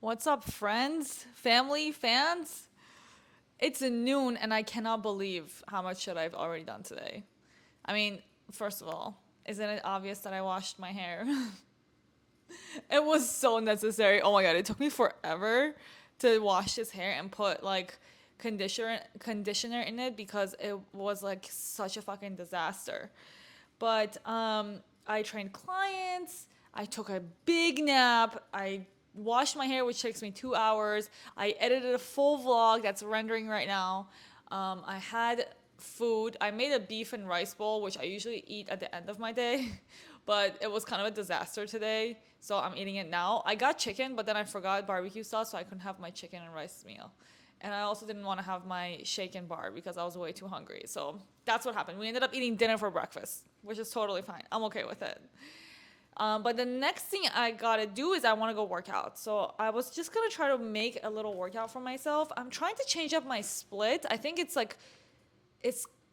What's up, friends, family, fans? It's noon and I cannot believe how much shit I've already done today. I mean, first of all, isn't it obvious that I washed my hair? It was so necessary. Oh my god, it took me forever to wash his hair and put like conditioner in it because it was like such a fucking disaster. But I trained clients. I took a big nap. I washed my hair, which takes me 2 hours. I edited a full vlog that's rendering right now. I had food. I made a beef and rice bowl, which I usually eat at the end of my day, but it was kind of a disaster today. So I'm eating it now. I got chicken, but then I forgot barbecue sauce, so I couldn't have my chicken and rice meal. And I also didn't want to have my shaken bar because I was way too hungry. So that's what happened. We ended up eating dinner for breakfast, which is totally fine. I'm okay with it. But the next thing I gotta do is I wanna go work out. So I was just gonna try to make a little workout for myself. I'm trying to change up my split. I think it's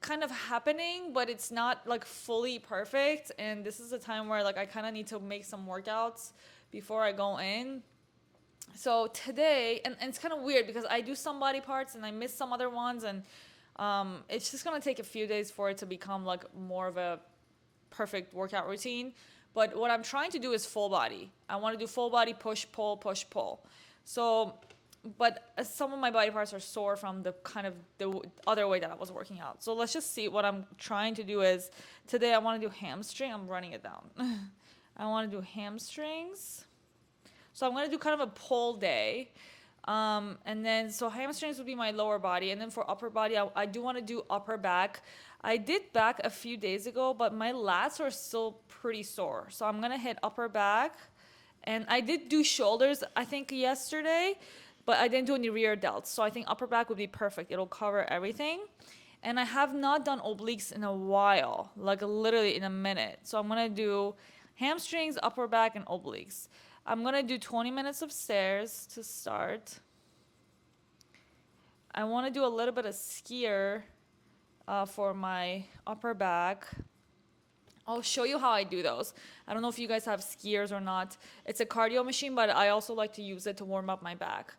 kind of happening, but it's not like fully perfect. And this is a time where like I kind of need to make some workouts before I go in. So today, and it's kind of weird because I do some body parts and I miss some other ones, and it's just gonna take a few days for it to become like more of a perfect workout routine. But what I'm trying to do is full body. I want to do full body push pull push pull. So, but some of my body parts are sore from the kind of the other way that I was working out. So let's just see what I'm trying to do is today I want to do hamstring. I'm running it down. I want to do hamstrings. So I'm going to do kind of a pull day. And then, so hamstrings would be my lower body. And then for upper body, I do want to do upper back. I did back a few days ago, but my lats are still pretty sore. So I'm going to hit upper back. And I did do shoulders, I think, yesterday, but I didn't do any rear delts. So I think upper back would be perfect. It'll cover everything. And I have not done obliques in a while, like literally in a minute. So I'm going to do hamstrings, upper back, and obliques. I'm going to do 20 minutes of stairs to start. I want to do a little bit of skier for my upper back. I'll show you how I do those. I don't know if you guys have skiers or not. It's a cardio machine, but I also like to use it to warm up my back.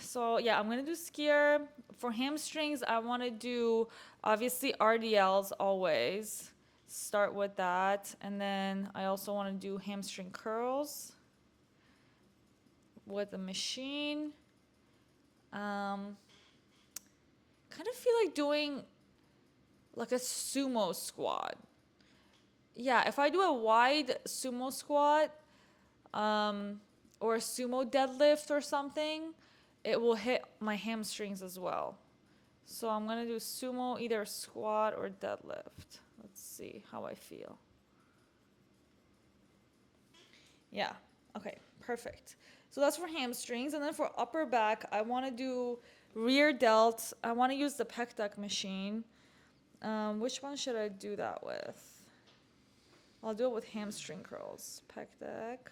So yeah, I'm gonna do skier. For hamstrings, I want to do obviously RDLs always. Start with that, and then I also want to do hamstring curls with the machine. Kind of feel like doing like a sumo squat. Yeah, if I do a wide sumo squat or a sumo deadlift or something, it will hit my hamstrings as well. So I'm gonna do sumo, either squat or deadlift. Let's see how I feel. Yeah, okay, perfect. So that's for hamstrings. And then for upper back, I wanna do rear delts. I wanna use the pec deck machine. Which one should I do that with? I'll do it with hamstring curls. Pec deck.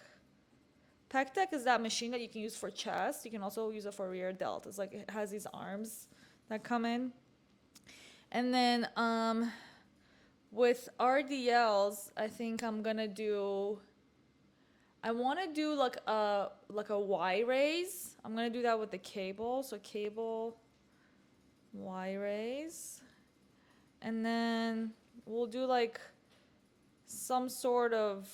Pec deck is that machine that you can use for chest. You can also use it for rear delt. It's like it has these arms that come in. And then with RDLs, I think I'm gonna do. I want to do like a Y raise. I'm gonna do that with the cable. So cable, Y raise, and then we'll do like some sort of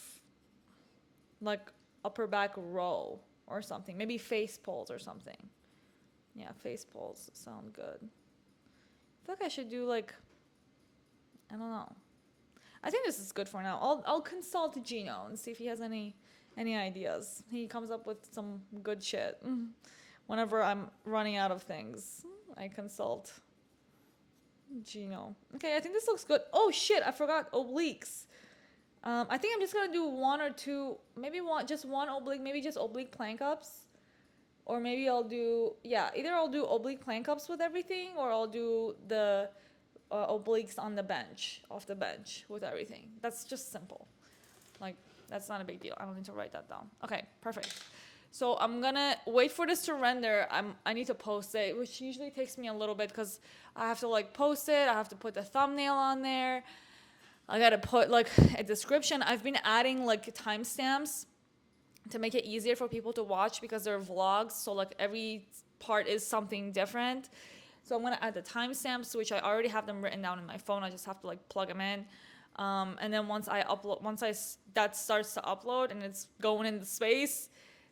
like upper back row or something. Maybe face pulls or something. Yeah, face pulls sound good. I feel like I should do like, I don't know. I think this is good for now. I'll consult Gino and see if he has any ideas. He comes up with some good shit. Whenever I'm running out of things, I consult Gino. Okay, I think this looks good. Oh shit, I forgot obliques. I think I'm just gonna do one or two, maybe just one oblique, maybe just oblique plank ups. Or maybe I'll do, yeah, either I'll do oblique plank ups with everything, or I'll do the obliques on the bench, off the bench with everything. That's just simple. Like, that's not a big deal. I don't need to write that down. Okay, perfect. So I'm gonna wait for this to render. I need to post it, which usually takes me a little bit because I have to like post it. I have to put the thumbnail on there. I gotta put like a description. I've been adding like timestamps to make it easier for people to watch because they're vlogs. So like every part is something different. So I'm gonna add the timestamps, which I already have them written down in my phone. I just have to like plug them in. And then once that starts to upload and it's going into space,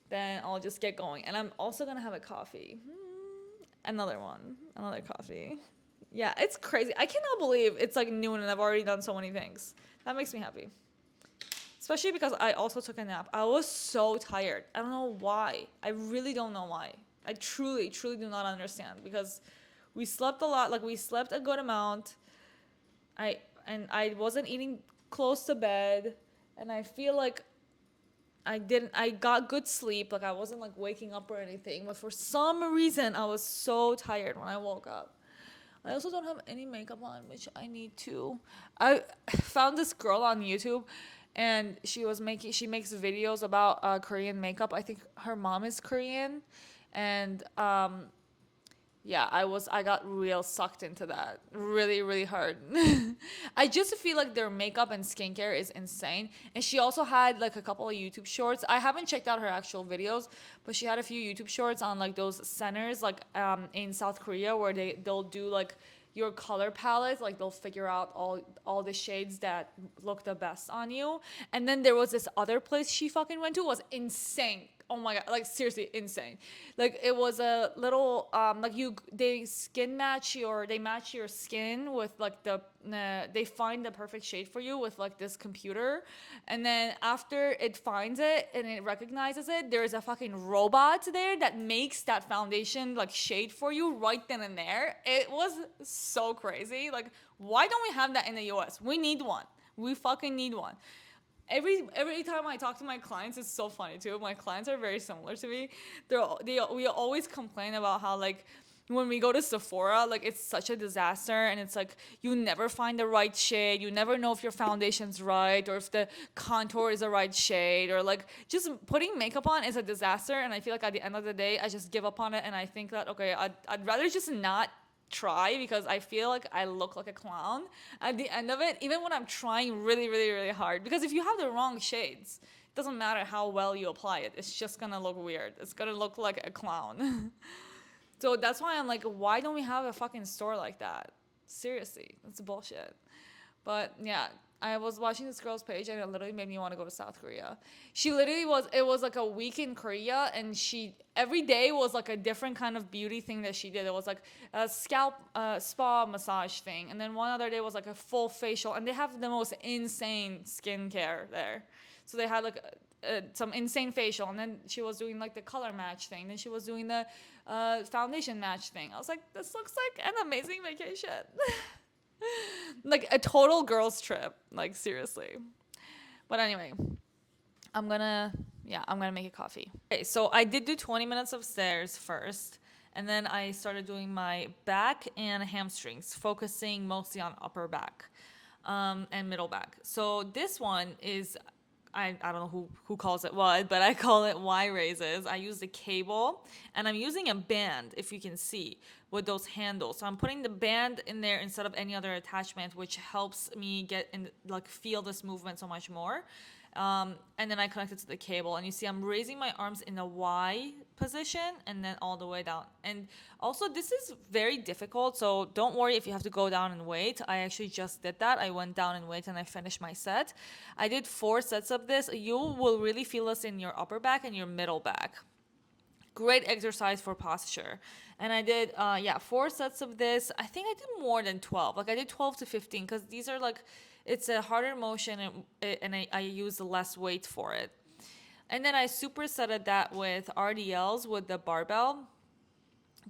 then I'll just get going. And I'm also gonna have a coffee. Another coffee. Yeah, it's crazy. I cannot believe it's like noon and I've already done so many things. That makes me happy. Especially because I also took a nap. I was so tired. I don't know why. I really don't know why. I truly, truly do not understand because we slept a lot. Like we slept a good amount. I wasn't eating close to bed, and I feel like I got good sleep. Like I wasn't like waking up or anything, but for some reason I was so tired when I woke up. I also don't have any makeup on, which I need to. I found this girl on YouTube, and she makes videos about Korean makeup. I think her mom is Korean, and yeah, I got real sucked into that really, really hard. I just feel like their makeup and skincare is insane. And she also had like a couple of YouTube shorts. I haven't checked out her actual videos, but she had a few YouTube shorts on like those centers like in South Korea where they'll do like your color palette, like they'll figure out all the shades that look the best on you. And then there was this other place she fucking went to, was insane. Oh my god, like seriously insane. Like it was a little like they match your skin with like they find the perfect shade for you with like this computer, and then after it finds it and it recognizes it, there is a fucking robot there that makes that foundation like shade for you right then and there. It was so crazy. Like why don't we have that in the US? We need one. We fucking need one. Every time I talk to my clients, it's so funny too. My clients are very similar to me. We always complain about how like when we go to Sephora, like it's such a disaster, and it's like you never find the right shade. You never know if your foundation's right or if the contour is the right shade, or like just putting makeup on is a disaster. And I feel like at the end of the day, I just give up on it, and I think that okay, I'd rather just not try because I feel like I look like a clown at the end of it, even when I'm trying really, really, really hard. Because if you have the wrong shades, it doesn't matter how well you apply it, it's just gonna look weird. It's gonna look like a clown. So that's why I'm like, why don't we have a fucking store like that? Seriously, that's bullshit. But yeah, I was watching this girl's page and it literally made me want to go to South Korea. It was like a week in Korea, and every day was like a different kind of beauty thing that she did. It was like a scalp spa massage thing. And then one other day was like a full facial, and they have the most insane skincare there. So they had like some insane facial, and then she was doing like the color match thing. Then she was doing the foundation match thing. I was like, this looks like an amazing vacation. Like a total girls trip, like seriously. But anyway, I'm gonna make a coffee. Okay, so I did do 20 minutes of stairs first, and then I started doing my back and hamstrings, focusing mostly on upper back and middle back. So this one is I don't know who calls it what, but I call it Y raises. I use the cable, and I'm using a band, if you can see, with those handles. So I'm putting the band in there instead of any other attachment, which helps me get in, like feel this movement so much more. And then I connect it to the cable, and you see I'm raising my arms in a Y position and then all the way down. And also this is very difficult, so don't worry if you have to go down and wait. I actually just did that. I went down and wait and I finished my set. I did 4 sets of this. You will really feel this in your upper back and your middle back. Great exercise for posture. And I did 4 sets of this. I think I did more than 12. Like I did 12 to 15 because these are like, it's a harder motion, and I use less weight for it. And then I supersetted that with RDLs with the barbell.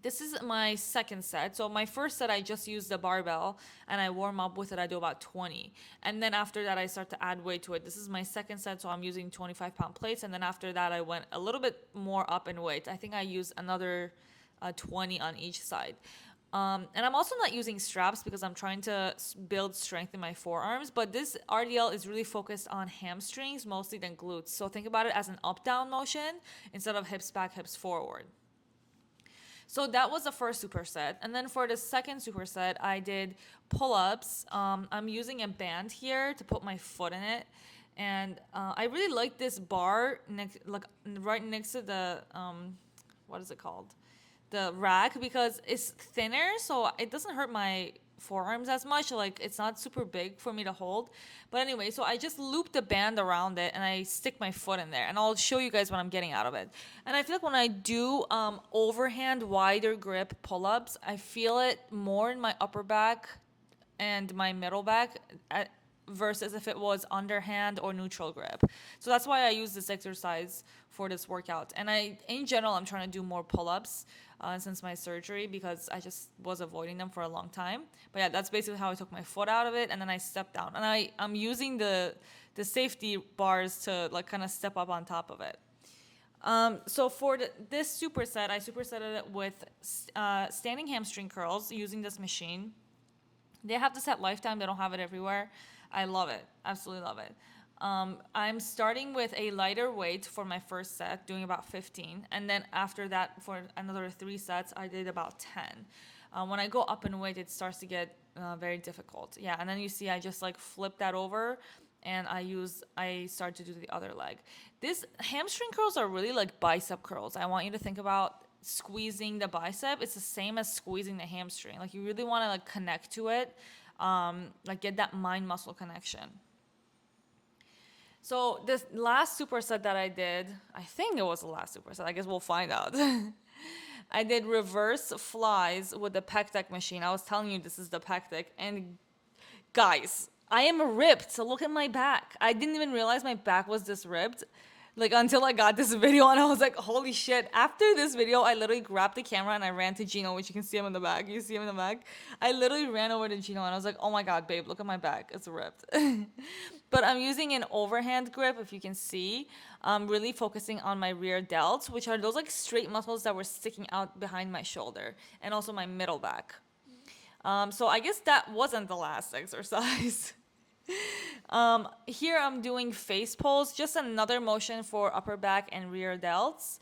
This is my second set. So my first set, I just use the barbell and I warm up with it. I do about 20. And then after that, I start to add weight to it. This is my second set, so I'm using 25-pound plates. And then after that, I went a little bit more up in weight. I think I used another 20 on each side. And I'm also not using straps because I'm trying to build strength in my forearms. But this RDL is really focused on hamstrings mostly than glutes. So think about it as an up-down motion instead of hips back, hips forward. So that was the first superset. And then for the second superset, I did pull-ups. I'm using a band here to put my foot in it. And I really like this bar right next to the what is it called? The rack, because it's thinner, so it doesn't hurt my forearms as much. Like, it's not super big for me to hold. But anyway, so I just loop the band around it and I stick my foot in there, and I'll show you guys what I'm getting out of it. And I feel like when I do overhand wider grip pull-ups, I feel it more in my upper back and my middle back versus if it was underhand or neutral grip. So that's why I use this exercise for this workout. And in general, I'm trying to do more pull-ups since my surgery, because I just was avoiding them for a long time. But yeah, that's basically how I took my foot out of it, and then I stepped down. And I'm using the safety bars to like kind of step up on top of it. So for this superset, I supersetted it with standing hamstring curls using this machine. They have this at Lifetime. They don't have it everywhere. I love it. Absolutely love it. I'm starting with a lighter weight for my first set, doing about 15. And then after that, for another 3 sets, I did about 10. When I go up in weight, it starts to get very difficult. Yeah, and then you see I just like flip that over, and I start to do the other leg. This hamstring curls are really like bicep curls. I want you to think about squeezing the bicep. It's the same as squeezing the hamstring. Like, you really want to like connect to it, like get that mind muscle connection. So this last superset that I did, I think it was the last superset. I guess we'll find out. I did reverse flies with the pec deck machine. I was telling you this is the pec deck, and guys, I am ripped. So look at my back. I didn't even realize my back was this ripped, like, until I got this video, and I was like, holy shit. After this video, I literally grabbed the camera and I ran to Gino, which you can see him in the back. You see him in the back? I literally ran over to Gino and I was like, oh my God, babe, look at my back. It's ripped. But I'm using an overhand grip, if you can see. I'm really focusing on my rear delts, which are those like straight muscles that were sticking out behind my shoulder, and also my middle back. So I guess that wasn't the last exercise. Here I'm doing face pulls, just another motion for upper back and rear delts.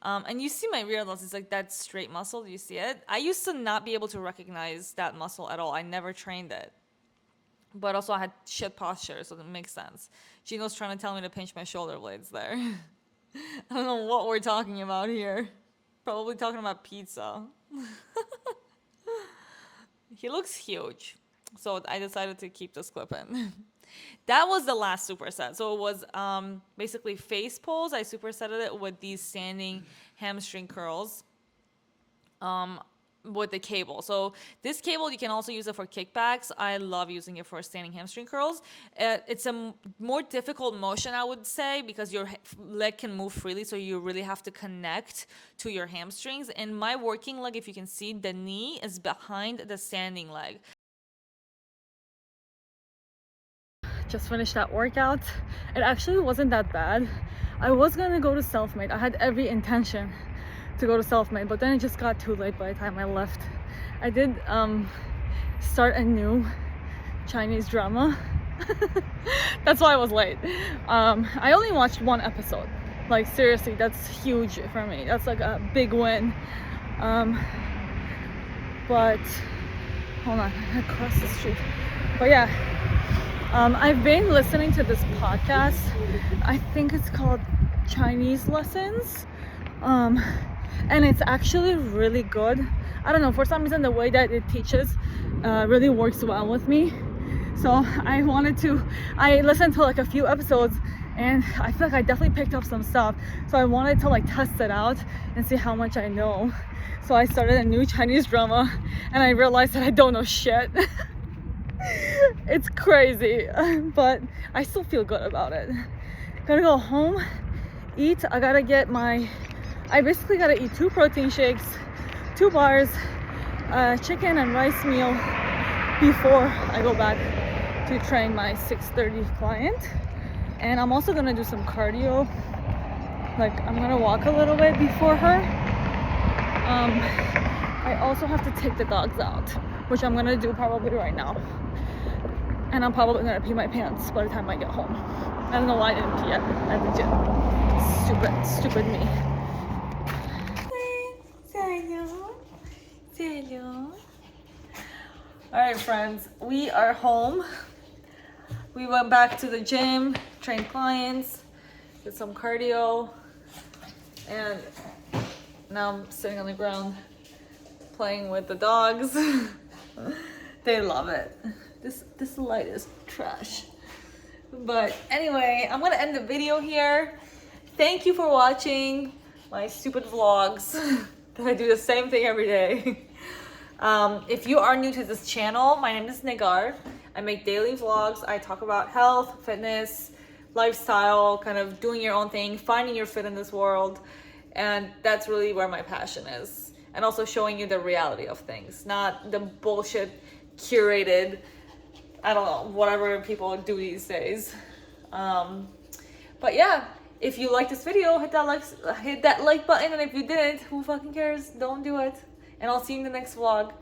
And you see my rear delts, it's like that straight muscle. Do you see it? I used to not be able to recognize that muscle at all. I never trained it. But also I had shit posture, so that makes sense. Gino's trying to tell me to pinch my shoulder blades there. I don't know what we're talking about here. Probably talking about pizza. He looks huge. So I decided to keep this clip in. That was the last superset. So it was basically face pulls. I supersetted it with these standing hamstring curls with the cable. So this cable, you can also use it for kickbacks. I love using it for standing hamstring curls. It's a more difficult motion, I would say, because your leg can move freely, so you really have to connect to your hamstrings. In my working leg, if you can see, the knee is behind the standing leg. Just finished that workout. It actually wasn't that bad. I was gonna go to self-made. I had every intention to go to self-made, but then it just got too late by the time I left. I did start a new Chinese drama. That's why I was late. I only watched 1 episode. Like, seriously, that's huge for me. That's like a big win. But hold on, across the street. But yeah, I've been listening to this podcast. I think it's called Chinese Lessons. And it's actually really good. I don't know, for some reason the way that it teaches really works well with me. So I listened to like a few episodes, and I feel like I definitely picked up some stuff. So I wanted to like test it out and see how much I know. So I started a new Chinese drama, and I realized that I don't know shit. It's crazy, but I still feel good about it. Gotta go home, eat. I basically gotta eat 2 protein shakes, 2 bars, chicken and rice meal before I go back to train my 6:30 client. And I'm also gonna do some cardio. Like, I'm gonna walk a little bit before her. I also have to take the dogs out, which I'm gonna do probably right now. And I'm probably gonna pee my pants by the time I get home. I don't know why I didn't pee at the gym. Stupid me. Alright, friends, we are home. We went back to the gym, train clients, did some cardio, and now I'm sitting on the ground playing with the dogs. They love it. This light is trash. But anyway, I'm gonna end the video here. Thank you for watching my stupid vlogs that I do the same thing every day. If you are new to this channel, my name is Negar. I make daily vlogs. I talk about health, fitness, lifestyle, kind of doing your own thing, finding your fit in this world. And that's really where my passion is. And also showing you the reality of things, not the bullshit curated, I don't know, whatever people do these days. But yeah, if you like this video, hit that like button. And if you didn't, who fucking cares? Don't do it. And I'll see you in the next vlog.